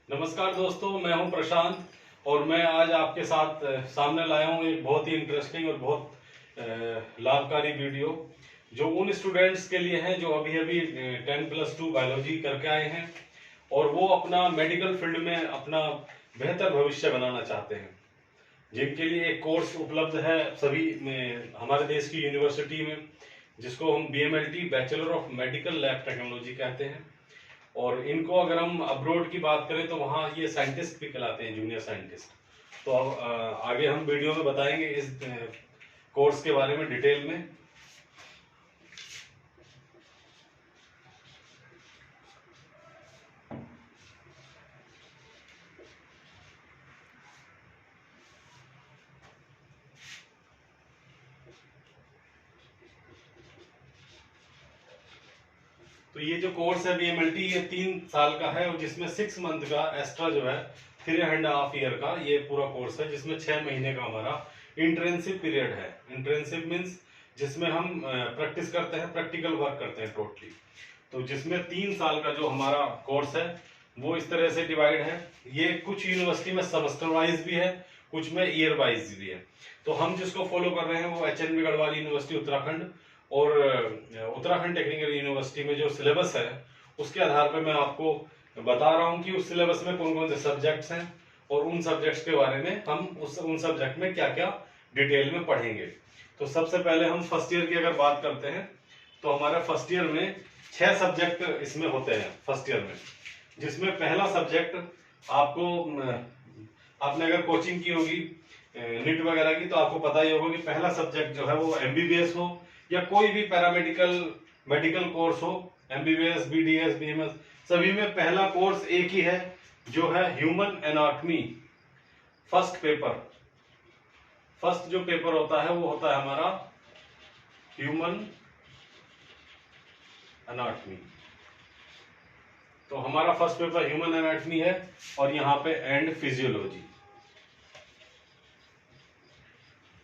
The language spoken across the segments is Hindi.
नमस्कार दोस्तों, मैं हूं प्रशांत और मैं आज आपके साथ सामने लाया हूं एक बहुत ही इंटरेस्टिंग और बहुत लाभकारी वीडियो जो उन स्टूडेंट्स के लिए है जो अभी अभी 10+2 बायोलॉजी करके आए हैं और वो अपना मेडिकल फील्ड में अपना बेहतर भविष्य बनाना चाहते हैं, जिनके लिए एक कोर्स उपलब्ध है सभी में हमारे देश की यूनिवर्सिटी में, जिसको हम BMLT bachelor of medical lab technology कहते हैं। और इनको अगर हम अब्रोड की बात करें तो वहाँ ये साइंटिस्ट भी कहलाते हैं, जूनियर साइंटिस्ट। तो अब आगे हम वीडियो में बताएंगे इस कोर्स के बारे में डिटेल में। तो ये जो कोर्स है BMLT ये 3 साल का है और जिसमें 6 मंथ का एक्स्ट्रा जो है 3.5 ईयर का ये पूरा कोर्स है, जिसमें 6 महीने का हमारा इंटर्नशिप पीरियड है। इंटर्नशिप मीन्स जिसमें हम प्रैक्टिस करते हैं, प्रैक्टिकल वर्क करते हैं टोटली। तो जिसमें 3 साल का जो हमारा कोर्स है वो इस तरह से डिवाइड है। ये कुछ यूनिवर्सिटी में सेमेस्टर वाइज भी है, कुछ में ईयर वाइज भी है। तो हम जिसको फॉलो कर रहे हैं वो HNV गढ़वाल यूनिवर्सिटी उत्तराखंड और उत्तराखंड टेक्निकल यूनिवर्सिटी में जो सिलेबस है उसके आधार पर मैं आपको बता रहा हूं कि उस सिलेबस में कौन कौन से सब्जेक्ट्स हैं और उन सब्जेक्ट्स के बारे में हम उन सब्जेक्ट में क्या क्या डिटेल में पढ़ेंगे। तो सबसे पहले हम फर्स्ट ईयर की अगर बात करते हैं तो हमारे फर्स्ट ईयर में 6 सब्जेक्ट इसमें होते हैं फर्स्ट ईयर में, जिसमें पहला सब्जेक्ट आपको आपने अगर कोचिंग की होगी नीट वगैरह की तो आपको पता ही होगा कि पहला सब्जेक्ट जो है वो MBBS हो या कोई भी पैरामेडिकल मेडिकल कोर्स हो, MBBS, BDS, BMS, सभी में पहला कोर्स एक ही है जो है ह्यूमन एनाटॉमी। फर्स्ट जो पेपर होता है वो होता है हमारा ह्यूमन एनाटॉमी। तो हमारा फर्स्ट पेपर ह्यूमन एनाटॉमी है और यहाँ पे एंड फिजियोलॉजी।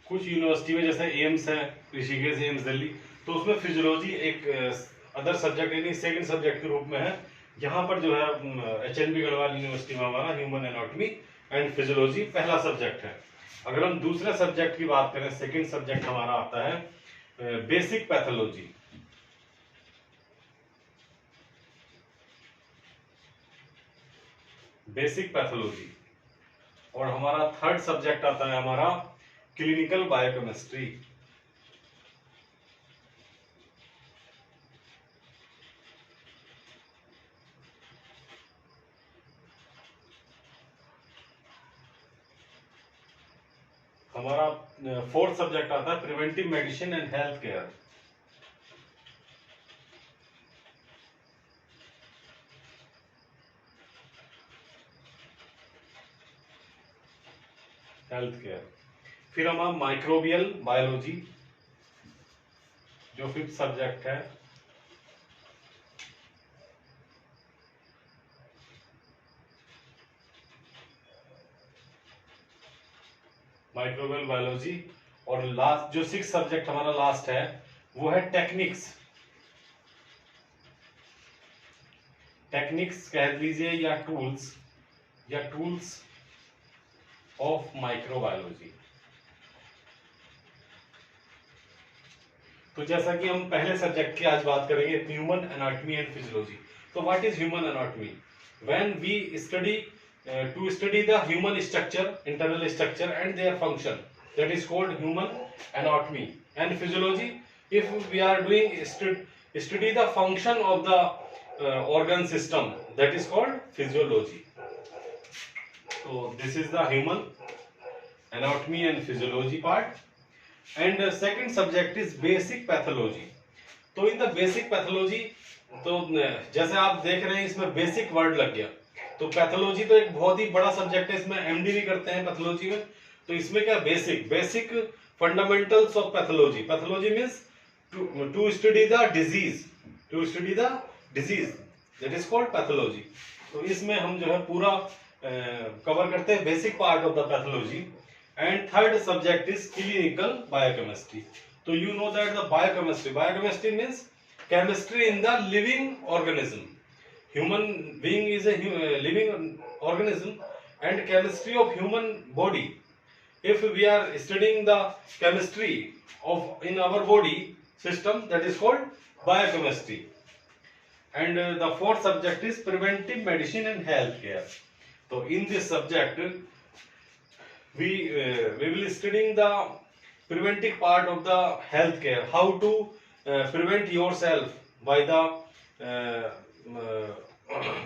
कुछ यूनिवर्सिटी में जैसे एम्स है, ऋषिकेश एम्स दिल्ली, तो उसमें फिजियोलॉजी एक अदर सब्जेक्ट यानी सेकंड सब्जेक्ट के रूप में है। यहाँ पर जो है HNV गढ़वाल यूनिवर्सिटी में हमारा ह्यूमन एनाटॉमी एंड फिजियोलॉजी पहला सब्जेक्ट है। अगर हम दूसरे सब्जेक्ट की बात करें, सेकंड सब्जेक्ट हमारा आता है बेसिक पैथोलॉजी। और हमारा थर्ड सब्जेक्ट आता है हमारा क्लिनिकल बायोकेमिस्ट्री। हमारा फोर्थ सब्जेक्ट आता है preventive medicine and health care. फिर हमारा माइक्रोबियल बायोलॉजी जो फिफ्थ सब्जेक्ट है। माइक्रोबियल बायोलॉजी और लास्ट जो सिक्स सब्जेक्ट हमारा लास्ट है वो है टेक्निक्स कह लीजिए या टूल्स ऑफ माइक्रोबायोलॉजी। तो जैसा कि हम पहले सब्जेक्ट की आज बात करेंगे ह्यूमन एनाटॉमी एंड फिजियोलॉजी। तो what is human anatomy? When we study to study the human structure, internal structure and their function, that is called human anatomy and physiology. If we are doing study the function of the organ system, that is called physiology. So this is the human anatomy and physiology part. And second subject is basic pathology. तो in the basic pathology, तो जैसे आप देख रहे हैं इसमें बेसिक वर्ड लग गया। तो पैथोलॉजी तो एक बहुत ही बड़ा सब्जेक्ट है, इसमें MD भी करते हैं पैथोलॉजी में। तो इसमें क्या basic fundamentals of pathology means to study the disease that is called pathology. तो इसमें हम जो है पूरा कवर करते हैं basic part of the pathology. And third subject is clinical biochemistry. तो you know that the biochemistry means chemistry in the living organism. human being is a living organism, and chemistry of human body. If we are studying the chemistry of in our body system, that is called biochemistry. And the fourth subject is preventive medicine and health care. So in this subject we will studying the preventive part of the health care, how to prevent yourself by the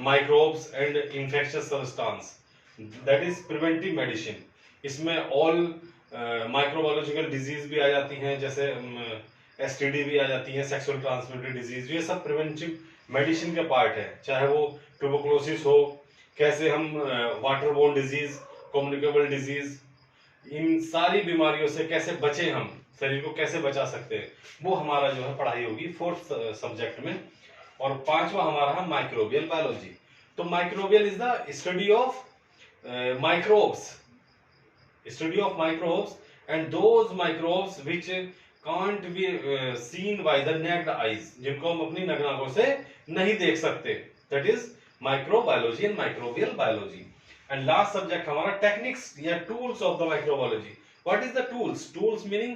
microbes and infectious substance, that is preventive medicine. इसमें ऑल माइक्रोबायोलॉजिकल डिजीज भी आ जाती हैं, जैसे एसटीडी भी आ जाती है, सेक्सुअल ट्रांसमिटेड डिजीज, ये सब प्रिवेंटिव मेडिसिन का पार्ट है। चाहे वो ट्यूबरकुलोसिस हो, कैसे हम water borne disease, communicable disease, इन सारी बीमारियों से कैसे बचे, हम शरीर को कैसे बचा सकते हैं, वो हमारा जो है पढ़ाई होगी फोर्थ सब्जेक्ट में। और पांचवा हमारा है माइक्रोबियल बायोलॉजी। तो microbial is the study of microbes, study of microbes, and those microbes which can't be seen by the naked eyes, जिनको हम अपनी नग्न आंखों से नहीं देख सकते, that is microbiology and microbial biology. And last subject हमारा techniques या tools of the microbiology. What is the tools? Tools meaning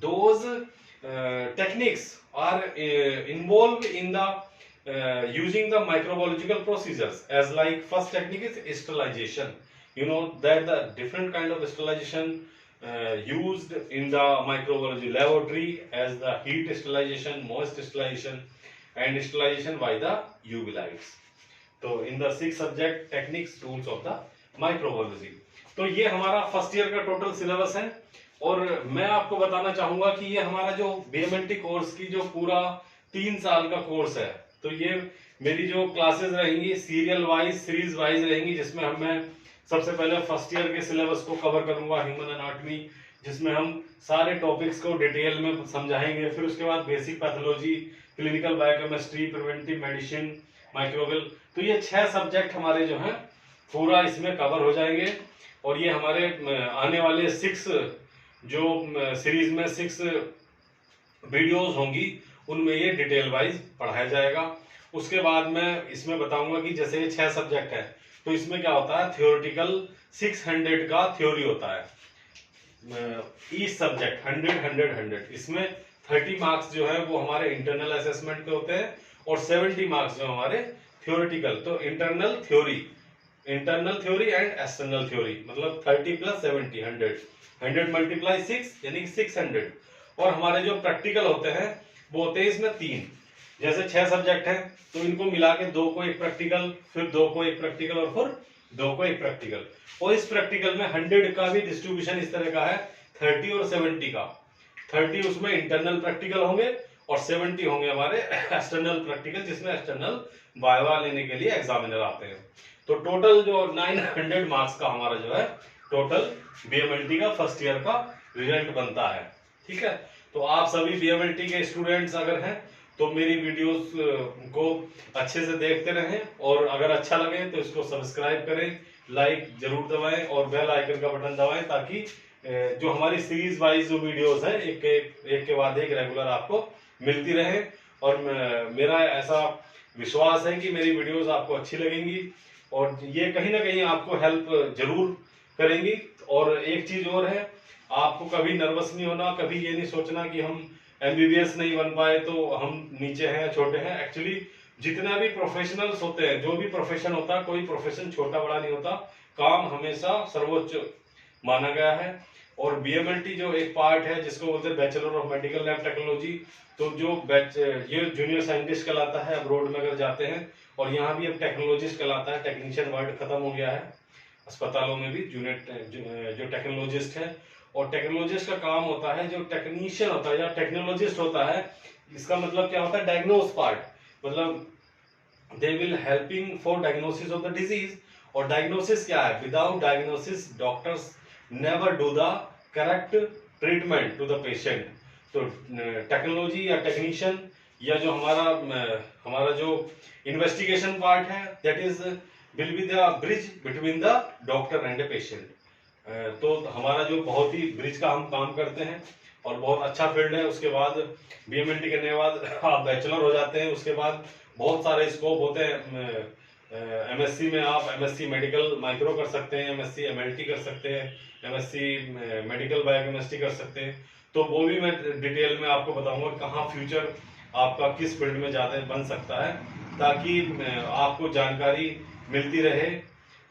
those techniques are involved in the using the microbiological procedures, as like first technique is sterilization. You know that the different kind of sterilization used in the microbiology laboratory, as the heat sterilization, moist sterilization, and sterilization by the UV lights. So in the sixth subject techniques tools of the microbiology. तो ये हमारा फर्स्ट ईयर का टोटल सिलेबस है। और मैं आपको बताना चाहूंगा कि ये हमारा जो BMLT कोर्स की जो पूरा 3 साल का कोर्स है, तो ये मेरी जो क्लासेस रहेंगी सीरियल वाइज, सीरीज वाइज रहेंगी, जिसमें मैं सबसे पहले फर्स्ट ईयर के सिलेबस को कवर करूंगा, ह्यूमन एनाटॉमी, जिसमें हम सारे टॉपिक्स को डिटेल में समझाएंगे। फिर उसके बाद basic pathology, clinical biochemistry, preventive medicine, microbial. तो ये 6 सब्जेक्ट हमारे जो हैं पूरा इसमें कवर हो जाएंगे। और ये हमारे आने वाले 6 जो सीरीज में 6 वीडियोस होंगी, उनमें ये डिटेल वाइज पढ़ाया जाएगा। उसके बाद मैं इसमें बताऊंगा कि जैसे ये 6 सब्जेक्ट है, तो इसमें क्या होता है, थियोरेटिकल 600 का थ्योरी होता है, ईच सब्जेक्ट 100। इसमें 30 मार्क्स जो है वो हमारे इंटरनल असेसमेंट पे होते हैं, और 70 मार्क्स जो हमारे थियोरेटिकल। तो internal theory and external theory, मतलब 30 + 70 100 मल्टीप्लाई 6 यानी 600। और हमारे जो प्रैक्टिकल होते हैं वो होते हैं इसमें 3। जैसे 6 सब्जेक्ट हैं, तो इनको मिला के 2 को एक प्रैक्टिकल, फिर 2 को एक प्रैक्टिकल, और फिर 2 को एक प्रैक्टिकल। और इस प्रैक्टिकल में 100 का भी डिस्ट्रीब्यूशन इस तरह का है, 30 और 70 का। 30 उसमें इंटरनल प्रैक्टिकल होंगे, और 70 होंगे हमारे एक्सटर्नल प्रैक्टिकल, जिसमें एक्सटर्नल वाइवा लेने के लिए एग्जामिनर आते हैं। तो टोटल जो 900 मार्क्स का हमारा जो है टोटल BMLT का फर्स्ट ईयर का रिजल्ट बनता है। ठीक है, तो आप सभी BMLT के स्टूडेंट्स अगर हैं तो मेरी वीडियोस को अच्छे से देखते रहें, और अगर अच्छा लगे तो इसको सब्सक्राइब करें, लाइक जरूर दबाएं, और बेल आइकन का बटन दबाएं, ताकि जो हमारी सीरीज वाइज जो वीडियोस हैं एक के बाद एक रेगुलर आपको मिलती रहे। और मेरा ऐसा विश्वास है कि मेरी वीडियोस आपको अच्छी लगेंगी, और ये कहीं ना कहीं आपको हेल्प जरूर करेंगी। और एक चीज और है, आपको कभी नर्वस नहीं होना, कभी ये नहीं सोचना कि हम MBBS नहीं बन पाए तो हम नीचे हैं, छोटे हैं। एक्चुअली जितना भी प्रोफेशनल्स होते हैं, जो भी प्रोफेशन होता है, कोई प्रोफेशन छोटा बड़ा नहीं होता, काम हमेशा सर्वोच्च माना गया है। और BMLT जो एक पार्ट है जिसको बोलते हैं bachelor of medical lab technology, तो जो ये जूनियर साइंटिस्ट कहलाता है अब्रॉड में अगर जाते हैं, और यहाँ भी अब टेक्नोलॉजिस्ट कहलाता है, टेक्नीशियन वर्ड खत्म हो गया है, अस्पतालों में भी जूनियर जो टेक्नोलॉजिस्ट है। और टेक्नोलॉजिस्ट का काम होता है, जो टेक्नीशियन होता है या टेक्नोलॉजिस्ट होता है, इसका मतलब क्या होता है, डायग्नोस पार्ट, मतलब they will helping for diagnosis of the disease. और डायग्नोसिस क्या है, without diagnosis doctors never do the correct treatment to the patient. तो टेक्नोलॉजी या टेक्नीशियन या जो हमारा जो इन्वेस्टिगेशन पार्ट है, that is will be the bridge between the doctor and the patient. तो हमारा जो बहुत ही ब्रिज का हम काम करते हैं, और बहुत अच्छा फील्ड है। उसके बाद BMLT करने के बाद आप बैचलर हो जाते हैं, उसके बाद बहुत सारे स्कोप होते हैं। एमएससी में आप एमएससी मेडिकल माइक्रो कर सकते हैं, एमएससी एमएलटी कर सकते हैं, एमएससी मेडिकल बायोकेमिस्ट्री कर सकते हैं। तो वो भी मैं डिटेल में आपको बताऊंगा कहाँ फ्यूचर आपका किस फील्ड में ज़्यादा बन सकता है, ताकि आपको जानकारी मिलती रहे।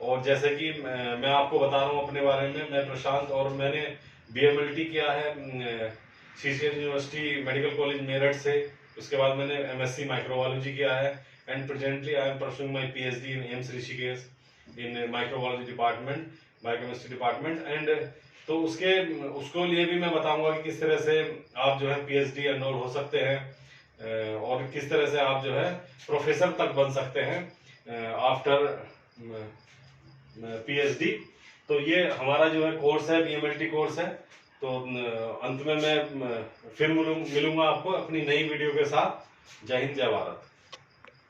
और जैसे कि मैं आपको बता रहा हूँ अपने बारे में, मैं प्रशांत, और मैंने बीएमएलटी किया है CCL university medical college Meerut से। उसके बाद मैंने एमएससी माइक्रोबायोलॉजी किया है, and presently I am pursuing my PhD in AIIMS Rishikesh in microbiology department, biochemistry department. And तो उसको लिए भी मैं बताऊंगा कि किस तरह से आप जो है पीएचडी एनरोल हो सकते हैं, और किस तरह से आप जो है प्रोफेसर तक बन सकते हैं आफ्टर पीएचडी। तो ये हमारा जो है कोर्स है, बीएमएलटी कोर्स है। तो अंत में मैं फिर मिलूंगा आपको अपनी नई वीडियो के साथ। जय हिंद, जय भारत।